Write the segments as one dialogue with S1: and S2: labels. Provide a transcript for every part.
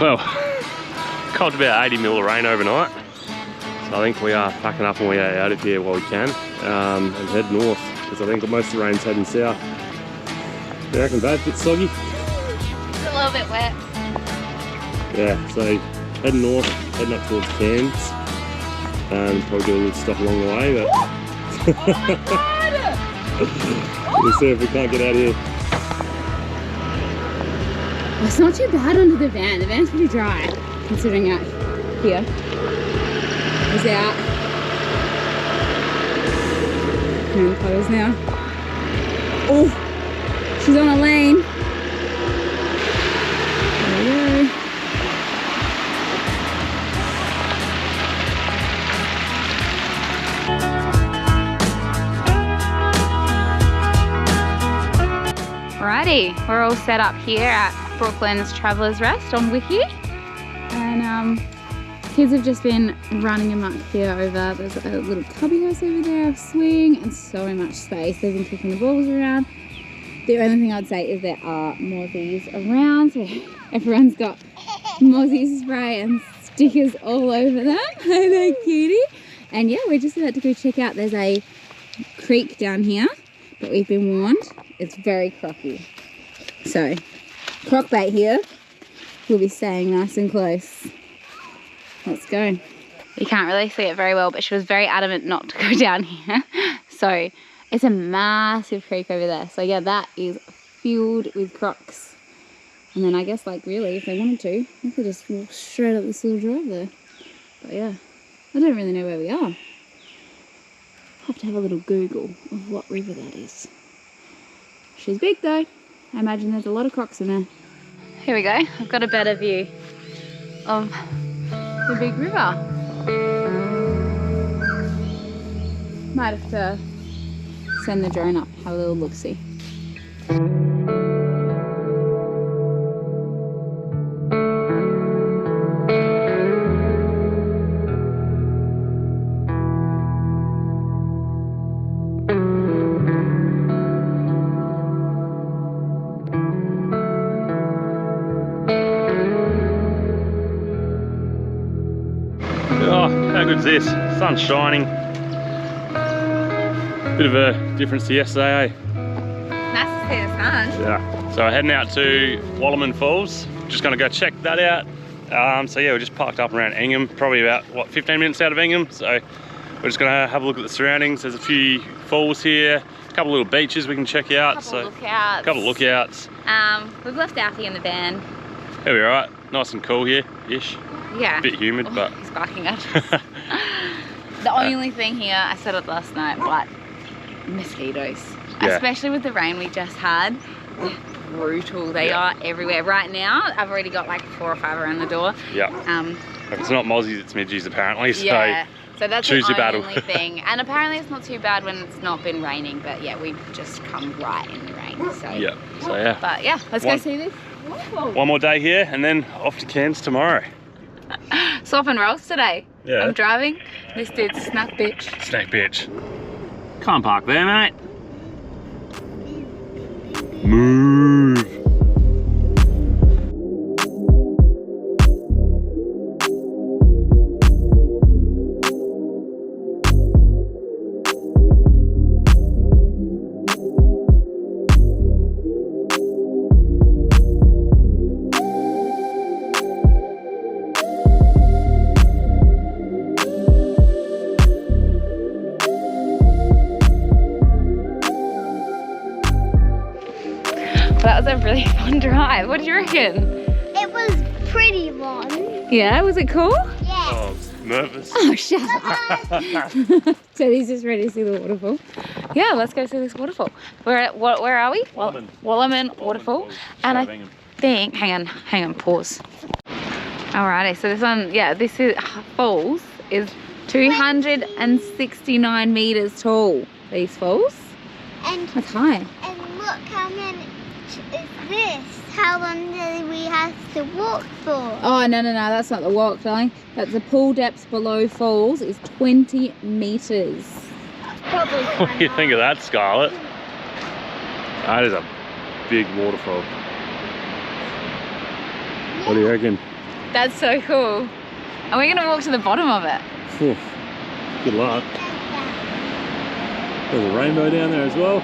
S1: Well, copped about 80 mil of rain overnight. So I think we are packing up and we are out of here while we can and head north because I think most of the rain's heading south. You reckon, Babe? Bit soggy?
S2: It's a little bit wet.
S1: Yeah, so heading north, heading up towards Cairns. Probably do a little stop along the way, but we'll see if we can't get out of here.
S2: Well, it's not too bad under the van. The van's pretty dry, considering out here. It's out. And the puddles now. Oh, she's on a lane. There we go. Alrighty, we're all set up here at Brooklyn's Traveller's Rest on Wiki, and kids have just been running amok here over. There's a little cubby house over there, a swing, and so much space. They've been kicking the balls around. The only thing I'd say is there are mozzies around, so everyone's got mozzie spray and stickers all over them. Hello, cutie. And yeah, we're just about to go check out. There's a creek down here, but we've been warned it's very crocky. So, croc bait here. We'll be staying nice and close. Let's go. You can't really see it very well, but she was very adamant not to go down here. So, it's a massive creek over there. So yeah, that is filled with crocs. And then I guess, like, really, if they wanted to, they could just walk straight up this little drive there. But yeah, I don't really know where we are. Have to have a little Google of what river that is. She's big though. I imagine there's a lot of crocs in there. Here we go. I've got a better view of the big river. Might have to send the drone up, have a little look-see.
S1: How good's this? Sun's shining. Bit of a difference to yesterday, eh?
S2: Nice to see the sun.
S1: Yeah. So we're heading out to WALLAMAN Falls. Just gonna go check that out. So yeah, we're just parked up around Ingham, probably about, what, 15 minutes out of Ingham. So we're just gonna have a look at the surroundings. There's a few falls here, a couple little beaches we can check out. A couple lookouts.
S2: We've left Alfie in the van.
S1: It'll be alright. Nice and cool here-ish.
S2: Yeah.
S1: A bit humid, but...
S2: He's barking at us. The only thing here, I said it last night, but mosquitoes. Yeah. Especially with the rain we just had. They're brutal. They are everywhere. Right now, I've already got like 4 or 5 around the door. Yeah.
S1: If it's not mozzies, it's midgies apparently. So
S2: yeah. So that's
S1: choose
S2: the
S1: your battle.
S2: only thing. And apparently it's not too bad when it's not been raining, but yeah, we just come right in the rain. So
S1: yeah. So yeah.
S2: But yeah, let's go see this.
S1: One more day here and then off to Cairns tomorrow.
S2: Swap and rolls today.
S1: Yeah.
S2: I'm driving. This dude's snack bitch.
S1: Snack bitch. Can't park there, mate. Move.
S2: That was a really fun drive. What did you reckon?
S3: It was pretty fun.
S2: Yeah, was it cool?
S3: Yes.
S1: Oh, nervous.
S2: Oh, shut up. So he's just ready to see the waterfall. Yeah, let's go see this waterfall. We're at, where are we? WALLAMAN Waterfall. And I think, hang on, pause. Alrighty, so this one, yeah, this is falls is 269 meters tall. These falls.
S3: And
S2: that's high.
S3: And look how many is this? How long do we have to walk for?
S2: Oh, no, that's not the walk, darling. That's the pool depth below falls is 20 meters.
S3: Probably.
S1: What do you think of that, Scarlett? That is a big waterfall. What do you reckon?
S2: That's so cool. And we're gonna walk to the bottom of it.
S1: Phew. Good luck. There's a rainbow down there as well.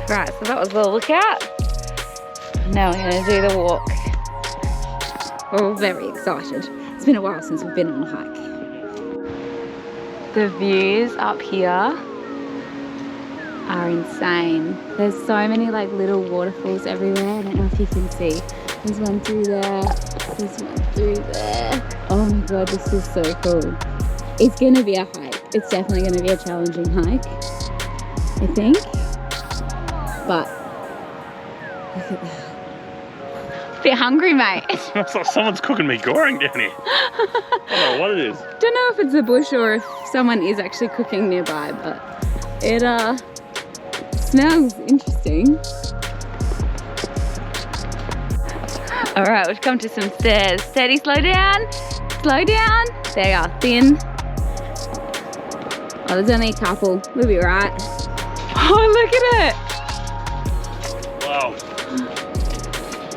S2: Right, so that was the lookout. Now we're gonna do the walk. We're all very excited. It's been a while since we've been on a hike. The views up here are insane. There's so many like little waterfalls everywhere. I don't know if you can see. There's one through there. There's one through there. Oh my god, this is so cool. It's gonna be a hike. It's definitely gonna be a challenging hike, I think. But look at that. Bit hungry, mate.
S1: It's like someone's cooking me goring down here. I don't know what it is.
S2: Don't know if it's a bush or if someone is actually cooking nearby, but it smells interesting. All right, we've come to some stairs. Steady, slow down. Slow down. There you are, thin. Oh, there's only a couple. We'll be right. Oh, look at it.
S1: Wow.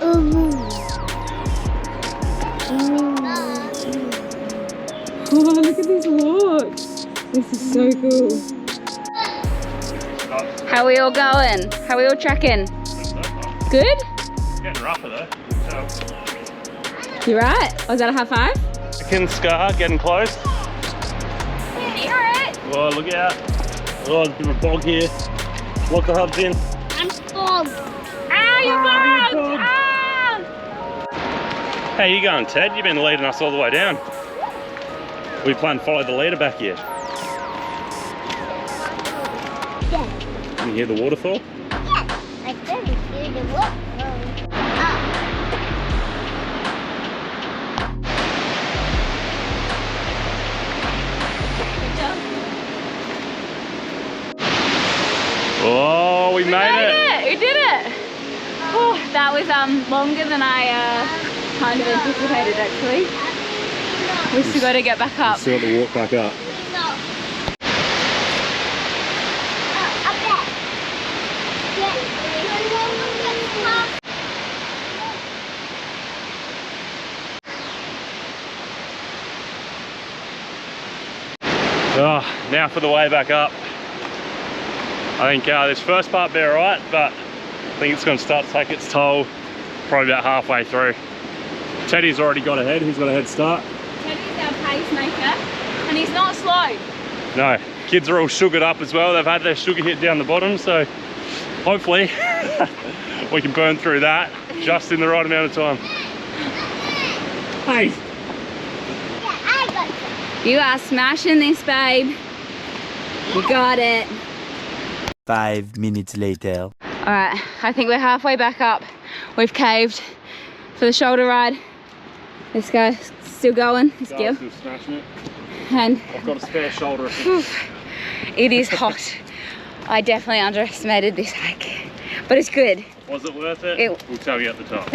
S2: Oh, look at this walk. This is so cool. How are we all going? How are we all tracking? Good?
S1: Getting rougher though.
S2: You right? Was that a high five?
S1: Chicken scar, getting close.
S2: Hear it.
S1: Oh, look out. Oh, there's a bit of a bog here. Lock the hubs in.
S3: I'm full.
S2: Ah, you're bogged! Ah!
S1: How you going, Ted? You've been leading us all the way down. We plan to follow the leader back yet?
S3: Yeah.
S1: Can you hear the waterfall?
S3: Yeah. I couldn't hear the waterfall.
S1: Oh, we made it!
S2: We did it! Oh, that was longer than I kind of anticipated actually. We've still got to get back up.
S1: Still got to walk back up. Oh, now for the way back up. I think this first part will be alright, but I think it's going to start to take its toll probably about halfway through. Teddy's already got ahead, he's got a head start.
S2: Teddy's our pacemaker and he's not slow.
S1: No, kids are all sugared up as well. They've had their sugar hit down the bottom, so hopefully we can burn through that just in the right amount of time. Hey!
S3: Yeah, I got it.
S2: You are smashing this, babe. You got it.
S4: 5 minutes later.
S2: All right, I think we're halfway back up. We've caved for the shoulder ride. Let's go, still going, let's go.
S1: Still smashing it.
S2: And
S1: I've got a spare shoulder.
S2: it is hot. I definitely underestimated this hike, but it's good.
S1: Was it worth it? We'll tell you at the top.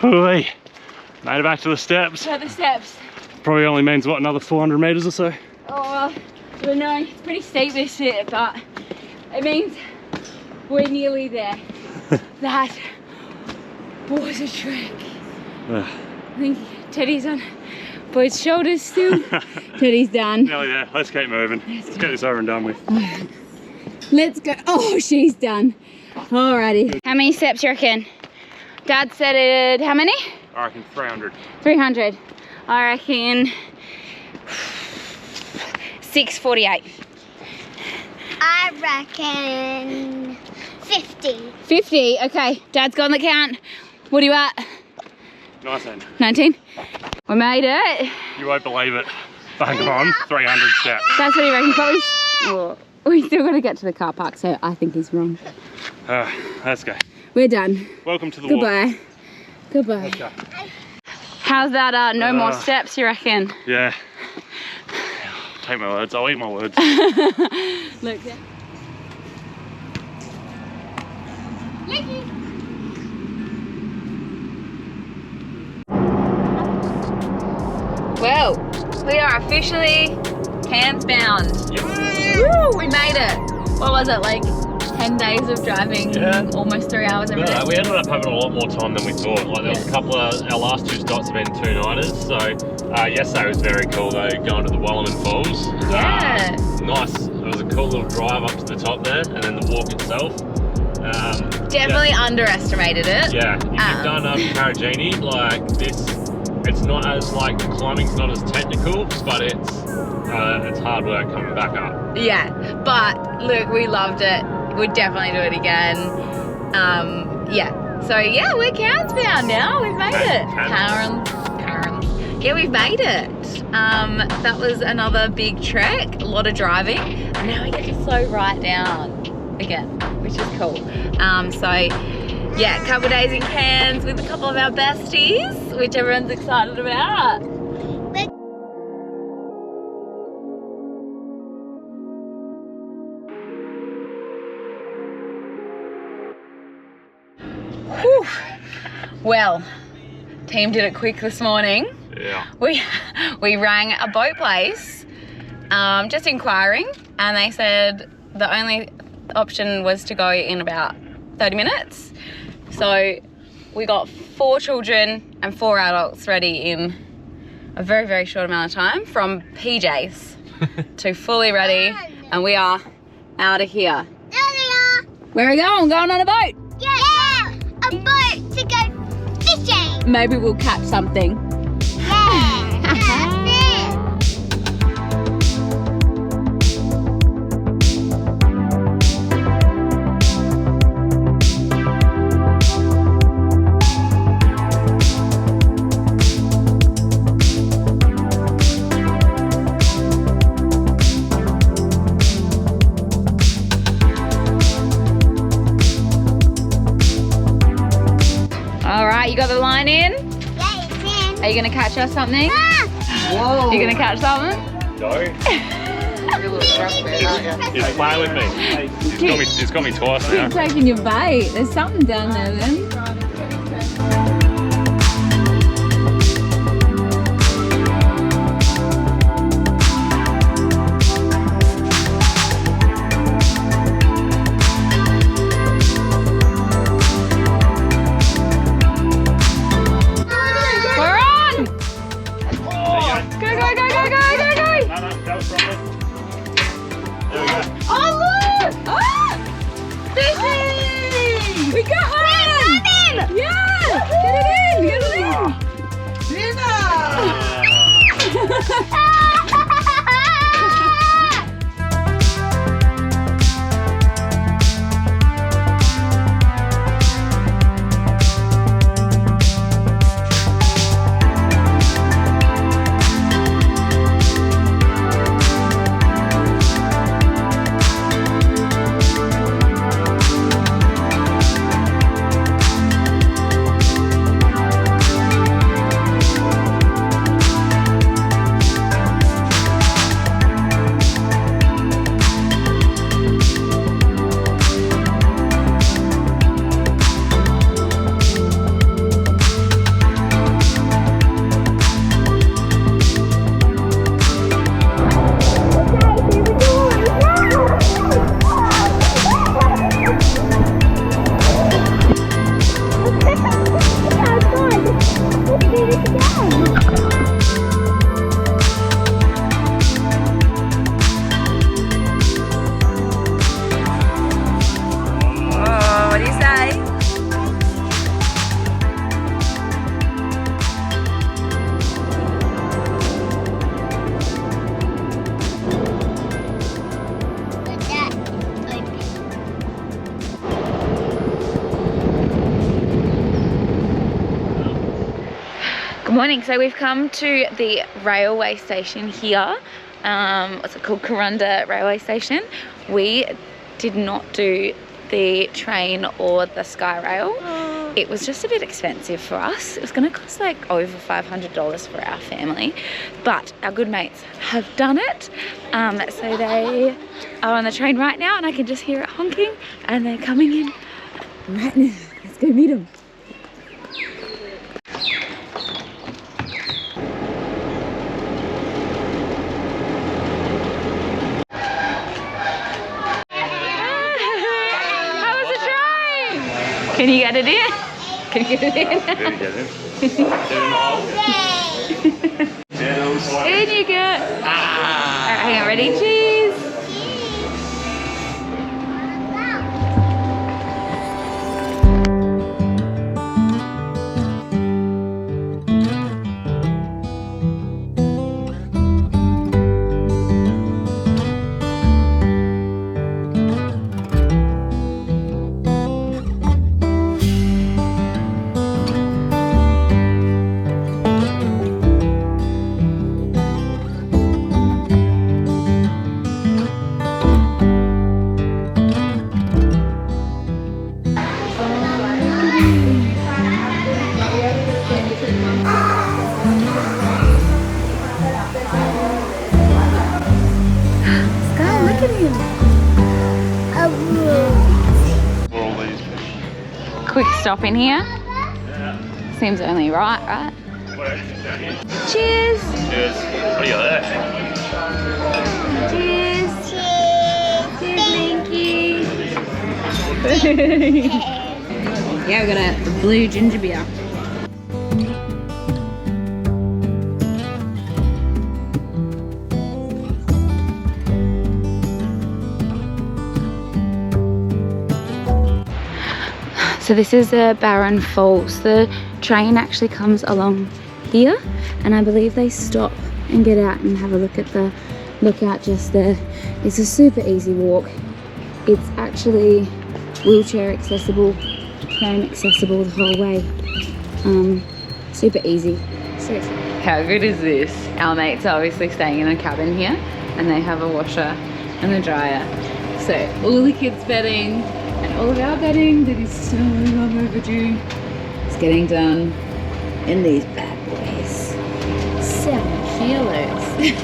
S1: Hooey, made it back to the steps.
S2: So the steps.
S1: Probably only means, what, another 400 metres or so?
S2: Oh, well, no, it's pretty steep this bit, but it means we're nearly there. That was a trek. I think Teddy's on Boyd's shoulders still. Teddy's done.
S1: Nearly there. Let's keep moving. Let's get this over and done with.
S2: Let's go. Oh, she's done. Alrighty. How many steps you reckon? Dad said it, how many?
S1: I reckon 300.
S2: 300. I reckon 648.
S3: I reckon 50.
S2: 50, okay. Dad's got on the count. What are you at?
S1: 19.
S2: 19? We made it.
S1: You won't believe it. Bang on, 300 steps.
S2: That's what he reckons, but we still got to get to the car park, so I think he's wrong.
S1: Let's go.
S2: We're done.
S1: Welcome to the
S2: Goodbye.
S1: walk.
S2: Goodbye.
S1: Let's go.
S2: How's that no more steps, you reckon?
S1: Yeah. Take my words, I'll eat my words.
S2: Look. Well, we are officially Cairns bound.
S1: Yep.
S2: Woo, we made it. What was it, like 10 days of driving?
S1: Yeah.
S2: Almost 3 hours every day?
S1: No, we ended up having a lot more time than we thought. Like there was a couple of, our last 2 stops have been 2-nighters. So yesterday was very cool though, going to the WALLAMAN Falls.
S2: Yeah.
S1: Nice. It was a cool little drive up to the top there, and then the walk itself.
S2: Definitely underestimated it.
S1: Yeah, if you've done Caragini, like this, it's not as like the climbing's not as technical, but it's hard work coming back up.
S2: Yeah, but look, we loved it. We'd definitely do it again. Yeah. So yeah, we're Cairns bound now. We've made it. Cairns. Yeah, we've made it. That was another big trek, a lot of driving, and now we get to slow right down again, which is cool. So yeah, a couple of days in Cairns with a couple of our besties, which everyone's excited about. Whew. Well, team did it quick this morning.
S1: Yeah.
S2: We rang a boat place, just inquiring, and they said the only option was to go in about 30 minutes. So we got 4 children and 4 adults ready in a very, very short amount of time, from PJs to fully ready, and we are out of here. Where are we going? Going on a boat?
S3: Yeah, a boat to go fishing.
S2: Maybe we'll catch something.
S3: Yeah, that's it.
S2: All right, you got the line in?
S3: Yeah, it's in.
S2: Are you gonna catch us something?
S3: Ah!
S2: Are you gonna catch something?
S1: No. He's playing with me. He's got me twice now.
S2: Keep taking your bait. There's something down there then. We're on! Go, go, go, go, go, go, go!
S1: No, that was from me. There we go.
S2: Oh, look! Ah! Fishing! We got one! Yeah! Get it in! Get it in! Oh, what do you say? Good morning. So we've come to the railway station here. What's it called? Kuranda railway station. We did not do the train or the sky rail. it was just a bit expensive for us. It was going to cost like over $500 for our family, but our good mates have done it. So they are on the train right now, and I can just hear it honking, and they're coming in right now. Let's go meet them. Can you get it in? Can you get it in? In you get. Alright, hang on, ready? Cheese. Quick stop in here. Seems only right? Cheers!
S1: Cheers. What do you got there?
S2: Cheers! Cheers, thank you! Yeah, we're gonna blue ginger beer. So this is Barron Falls. The train actually comes along here, and I believe they stop and get out and have a look at the lookout just there. It's a super easy walk. It's actually wheelchair accessible, train accessible the whole way. Super easy. Seriously. How good is this? Our mates are obviously staying in a cabin here, and they have a washer and a dryer. So all the kids' bedding and all of our bedding that is so long overdue is getting done in these bad boys. 7 kilos.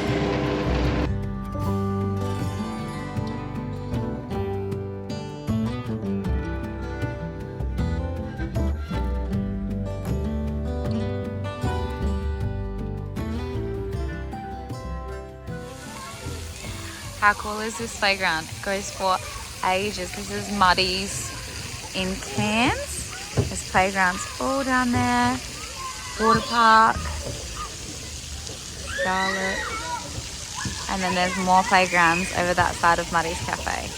S2: How cool is this playground? It goes for ages. This is Muddy's in Cairns. There's playgrounds all down there. Water park, Charlotte, and then there's more playgrounds over that side of Muddy's Cafe.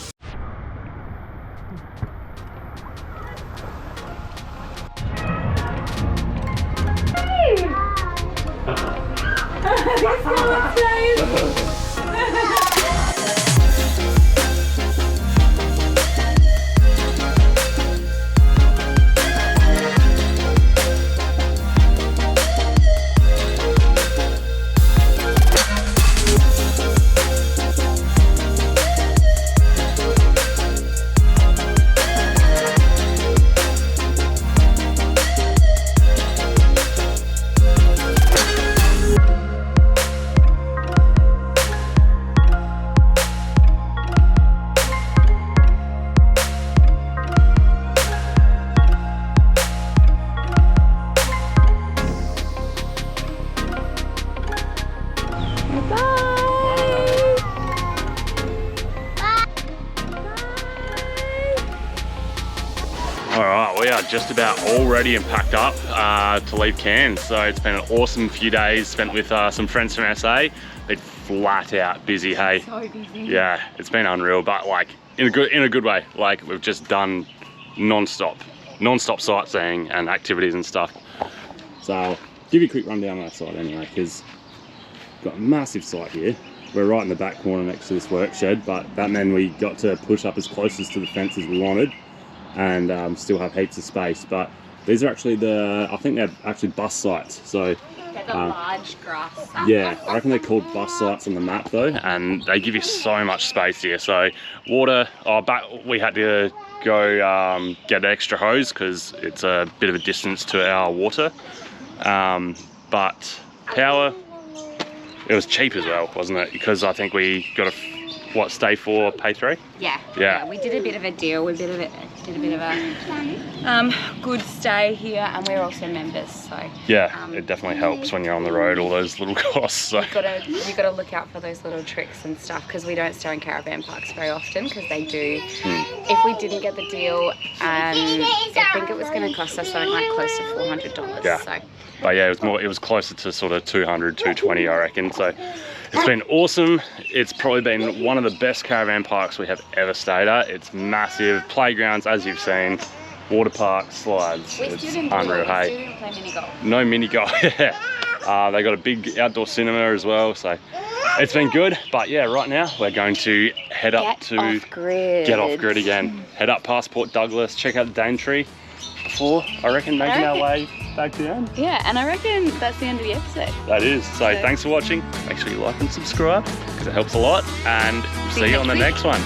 S1: Alright, we are just about all ready and packed up to leave Cairns. So it's been an awesome few days spent with some friends from SA. Been flat out busy, hey?
S2: So busy.
S1: Yeah, it's been unreal, but like in a good way. Like we've just done non-stop sightseeing and activities and stuff. So I'll give you a quick rundown on our site anyway, because we've got a massive site here. We're right in the back corner next to this work shed, but that meant we got to push up as closest to the fence as we wanted and still have heaps of space. But these are actually I think they're actually bus sites. So
S2: They're the large grass sites.
S1: Yeah, I reckon they're called bus sites on the map though, and they give you so much space here. So water, we had to go get an extra hose because it's a bit of a distance to our water. But power, it was cheap as well, wasn't it? Because I think we got stay 4, pay 3? Yeah. We did a bit of a deal. We did a bit of a good stay here, and we're also members, so yeah, it definitely helps when you're on the road. All those little costs. So you got to look out for those little tricks and stuff, because we don't stay in caravan parks very often, because they do. If we didn't get the deal, I think it was going to cost us something like close to $400.
S2: Yeah.
S1: So. But yeah, it was closer to sort of 200, 220, I reckon. So it's been awesome. It's probably been one of the best caravan parks we have ever stayed at. It's massive, playgrounds as you've seen, water park, slides. It's unreal. Hey,
S2: we didn't play mini golf.
S1: No mini golf. Yeah. They got a big outdoor cinema as well, so it's been good. But yeah, right now we're going to head up to get off grid again. Head up past Port Douglas, check out the Daintree before I reckon making our way back down.
S2: Yeah, and I reckon that's the end of the episode.
S1: That is. So thanks for watching. Make sure you like and subscribe because it helps a lot, and see you on the next one.